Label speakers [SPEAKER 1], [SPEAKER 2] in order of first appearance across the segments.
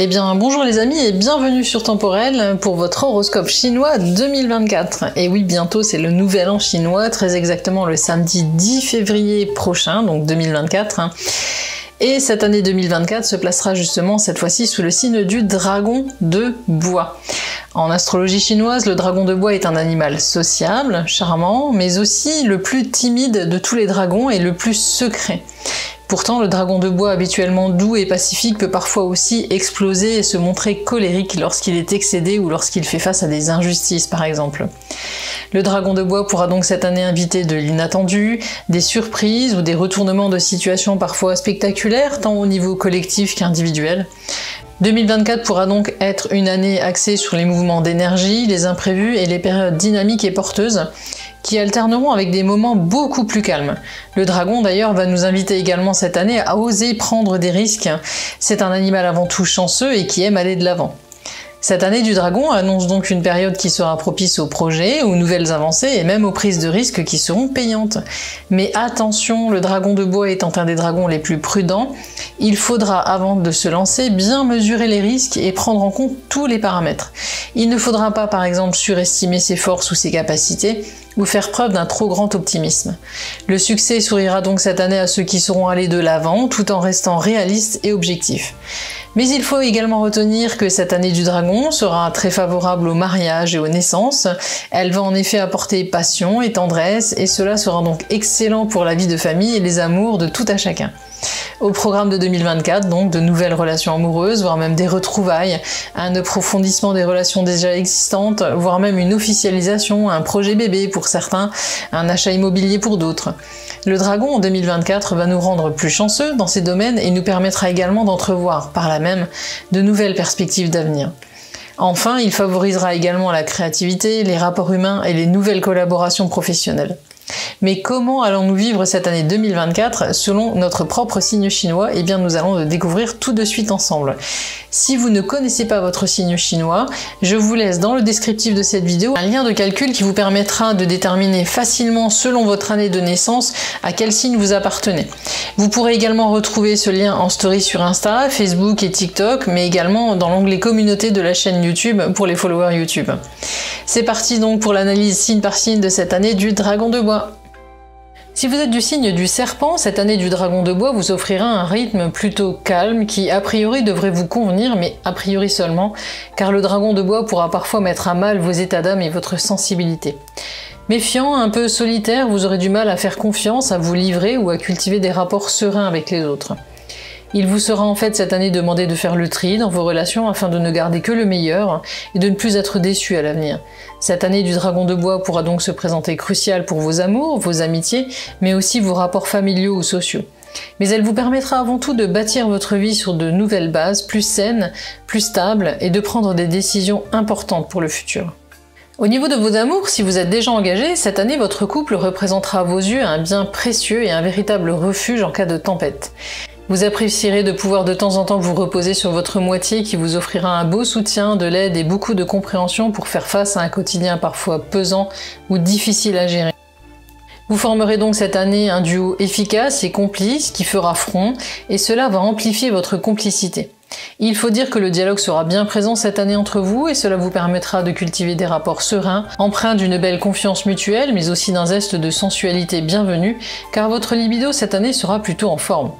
[SPEAKER 1] Eh bien bonjour les amis et bienvenue sur Temporel pour votre horoscope chinois 2024. Et oui, bientôt c'est le nouvel an chinois, très exactement le samedi 10 février prochain, donc 2024. Et cette année 2024 se placera justement cette fois-ci sous le signe du dragon de bois. En astrologie chinoise, le dragon de bois est un animal sociable, charmant, mais aussi le plus timide de tous les dragons et le plus secret. Pourtant, le dragon de bois, habituellement doux et pacifique, peut parfois aussi exploser et se montrer colérique lorsqu'il est excédé ou lorsqu'il fait face à des injustices, par exemple. Le dragon de bois pourra donc cette année inviter de l'inattendu, des surprises ou des retournements de situation parfois spectaculaires, tant au niveau collectif qu'individuel. 2024 pourra donc être une année axée sur les mouvements d'énergie, les imprévus et les périodes dynamiques et porteuses, qui alterneront avec des moments beaucoup plus calmes. Le dragon d'ailleurs va nous inviter également cette année à oser prendre des risques. C'est un animal avant tout chanceux et qui aime aller de l'avant. Cette année du dragon annonce donc une période qui sera propice aux projets, aux nouvelles avancées et même aux prises de risques qui seront payantes. Mais attention, le dragon de bois étant un des dragons les plus prudents, il faudra avant de se lancer bien mesurer les risques et prendre en compte tous les paramètres. Il ne faudra pas par exemple surestimer ses forces ou ses capacités, ou faire preuve d'un trop grand optimisme. Le succès sourira donc cette année à ceux qui sauront aller de l'avant tout en restant réalistes et objectifs. Mais il faut également retenir que cette année du dragon sera très favorable au mariage et aux naissances. Elle va en effet apporter passion et tendresse et cela sera donc excellent pour la vie de famille et les amours de tout à chacun. Au programme de 2024, donc de nouvelles relations amoureuses, voire même des retrouvailles, un approfondissement des relations déjà existantes, voire même une officialisation, un projet bébé pour certains, un achat immobilier pour d'autres. Le dragon en 2024 va nous rendre plus chanceux dans ces domaines et nous permettra également d'entrevoir par là même de nouvelles perspectives d'avenir. Enfin, il favorisera également la créativité, les rapports humains et les nouvelles collaborations professionnelles. Mais comment allons-nous vivre cette année 2024 selon notre propre signe chinois? Eh bien nous allons le découvrir tout de suite ensemble. Si vous ne connaissez pas votre signe chinois, je vous laisse dans le descriptif de cette vidéo un lien de calcul qui vous permettra de déterminer facilement selon votre année de naissance à quel signe vous appartenez. Vous pourrez également retrouver ce lien en story sur Insta, Facebook et TikTok, mais également dans l'onglet communauté de la chaîne YouTube pour les followers YouTube. C'est parti donc pour l'analyse signe par signe de cette année du dragon de bois. Si vous êtes du signe du serpent, cette année du dragon de bois vous offrira un rythme plutôt calme qui a priori devrait vous convenir, mais a priori seulement, car le dragon de bois pourra parfois mettre à mal vos états d'âme et votre sensibilité. Méfiant, un peu solitaire, vous aurez du mal à faire confiance, à vous livrer ou à cultiver des rapports sereins avec les autres. Il vous sera en fait cette année demandé de faire le tri dans vos relations afin de ne garder que le meilleur et de ne plus être déçu à l'avenir. Cette année du dragon de bois pourra donc se présenter cruciale pour vos amours, vos amitiés, mais aussi vos rapports familiaux ou sociaux. Mais elle vous permettra avant tout de bâtir votre vie sur de nouvelles bases, plus saines, plus stables, et de prendre des décisions importantes pour le futur. Au niveau de vos amours, si vous êtes déjà engagé, cette année votre couple représentera à vos yeux un bien précieux et un véritable refuge en cas de tempête. Vous apprécierez de pouvoir de temps en temps vous reposer sur votre moitié qui vous offrira un beau soutien, de l'aide et beaucoup de compréhension pour faire face à un quotidien parfois pesant ou difficile à gérer. Vous formerez donc cette année un duo efficace et complice qui fera front et cela va amplifier votre complicité. Il faut dire que le dialogue sera bien présent cette année entre vous et cela vous permettra de cultiver des rapports sereins, empreints d'une belle confiance mutuelle mais aussi d'un zeste de sensualité bienvenu car votre libido cette année sera plutôt en forme.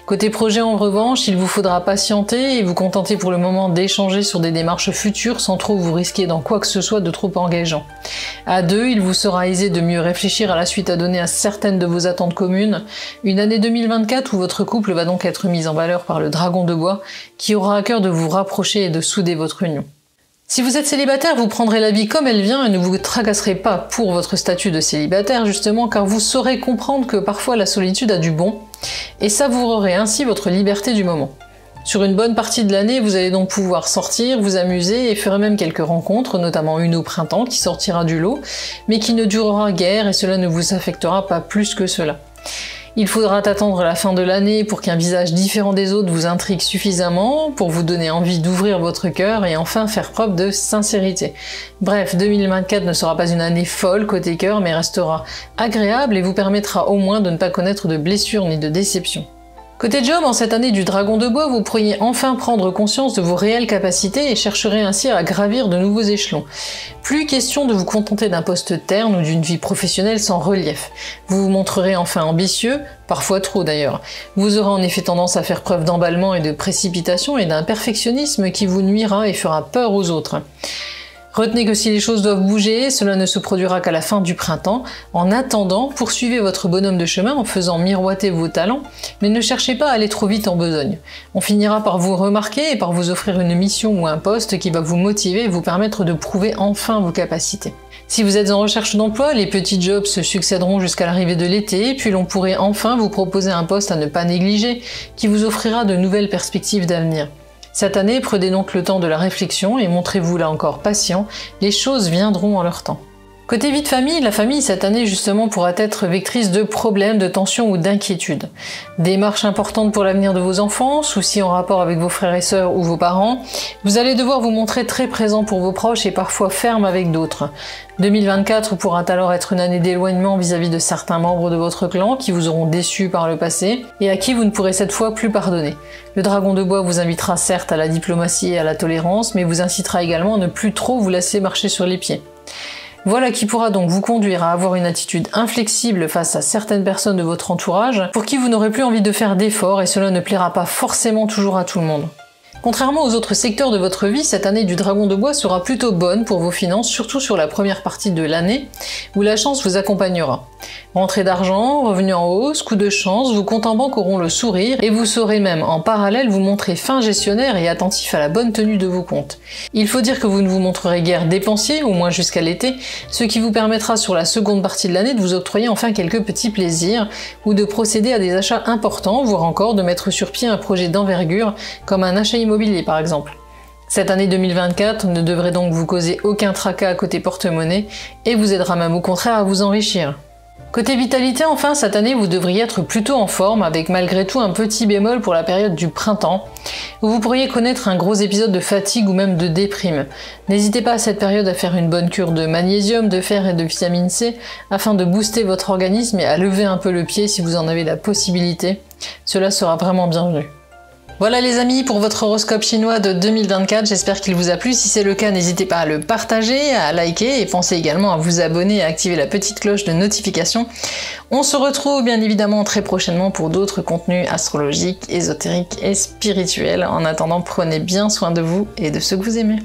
[SPEAKER 1] Côté projet en revanche, il vous faudra patienter et vous contenter pour le moment d'échanger sur des démarches futures sans trop vous risquer dans quoi que ce soit de trop engageant. À deux, il vous sera aisé de mieux réfléchir à la suite à donner à certaines de vos attentes communes. Une année 2024 où votre couple va donc être mis en valeur par le dragon de bois qui aura à cœur de vous rapprocher et de souder votre union. Si vous êtes célibataire, vous prendrez la vie comme elle vient et ne vous tracasserez pas pour votre statut de célibataire justement car vous saurez comprendre que parfois la solitude a du bon et savourerez ainsi votre liberté du moment. Sur une bonne partie de l'année, vous allez donc pouvoir sortir, vous amuser et faire même quelques rencontres, notamment une au printemps qui sortira du lot, mais qui ne durera guère et cela ne vous affectera pas plus que cela. Il faudra attendre la fin de l'année pour qu'un visage différent des autres vous intrigue suffisamment, pour vous donner envie d'ouvrir votre cœur et enfin faire preuve de sincérité. Bref, 2024 ne sera pas une année folle côté cœur, mais restera agréable et vous permettra au moins de ne pas connaître de blessures ni de déceptions. Côté job, en cette année du dragon de bois, vous pourriez enfin prendre conscience de vos réelles capacités et chercherez ainsi à gravir de nouveaux échelons. Plus question de vous contenter d'un poste terne ou d'une vie professionnelle sans relief. Vous vous montrerez enfin ambitieux, parfois trop d'ailleurs. Vous aurez en effet tendance à faire preuve d'emballement et de précipitation et d'un perfectionnisme qui vous nuira et fera peur aux autres. Retenez que si les choses doivent bouger, cela ne se produira qu'à la fin du printemps. En attendant, poursuivez votre bonhomme de chemin en faisant miroiter vos talents, mais ne cherchez pas à aller trop vite en besogne. On finira par vous remarquer et par vous offrir une mission ou un poste qui va vous motiver et vous permettre de prouver enfin vos capacités. Si vous êtes en recherche d'emploi, les petits jobs se succéderont jusqu'à l'arrivée de l'été, puis l'on pourrait enfin vous proposer un poste à ne pas négliger, qui vous offrira de nouvelles perspectives d'avenir. Cette année, prenez donc le temps de la réflexion et montrez-vous là encore patient, les choses viendront en leur temps. Côté vie de famille, la famille cette année justement pourra être vectrice de problèmes, de tensions ou d'inquiétudes. Démarches importantes pour l'avenir de vos enfants, soucis en rapport avec vos frères et sœurs ou vos parents, vous allez devoir vous montrer très présent pour vos proches et parfois ferme avec d'autres. 2024 pourra alors être une année d'éloignement vis-à-vis de certains membres de votre clan qui vous auront déçus par le passé et à qui vous ne pourrez cette fois plus pardonner. Le dragon de bois vous invitera certes à la diplomatie et à la tolérance, mais vous incitera également à ne plus trop vous laisser marcher sur les pieds. Voilà qui pourra donc vous conduire à avoir une attitude inflexible face à certaines personnes de votre entourage, pour qui vous n'aurez plus envie de faire d'efforts et cela ne plaira pas forcément toujours à tout le monde. Contrairement aux autres secteurs de votre vie, cette année du dragon de bois sera plutôt bonne pour vos finances, surtout sur la première partie de l'année, où la chance vous accompagnera. Rentrée d'argent, revenus en hausse, coup de chance, vos comptes en banque auront le sourire et vous saurez même en parallèle vous montrer fin gestionnaire et attentif à la bonne tenue de vos comptes. Il faut dire que vous ne vous montrerez guère dépensier, au moins jusqu'à l'été, ce qui vous permettra sur la seconde partie de l'année de vous octroyer enfin quelques petits plaisirs ou de procéder à des achats importants, voire encore de mettre sur pied un projet d'envergure comme un achat immobilier par exemple. Cette année 2024 ne devrait donc vous causer aucun tracas à côté porte-monnaie et vous aidera même au contraire à vous enrichir. Côté vitalité, enfin, cette année, vous devriez être plutôt en forme, avec malgré tout un petit bémol pour la période du printemps, où vous pourriez connaître un gros épisode de fatigue ou même de déprime. N'hésitez pas à cette période à faire une bonne cure de magnésium, de fer et de vitamine C, afin de booster votre organisme et à lever un peu le pied si vous en avez la possibilité. Cela sera vraiment bienvenu. Voilà les amis pour votre horoscope chinois de 2024, j'espère qu'il vous a plu. Si c'est le cas, n'hésitez pas à le partager, à liker et pensez également à vous abonner et à activer la petite cloche de notification. On se retrouve bien évidemment très prochainement pour d'autres contenus astrologiques, ésotériques et spirituels. En attendant, prenez bien soin de vous et de ceux que vous aimez.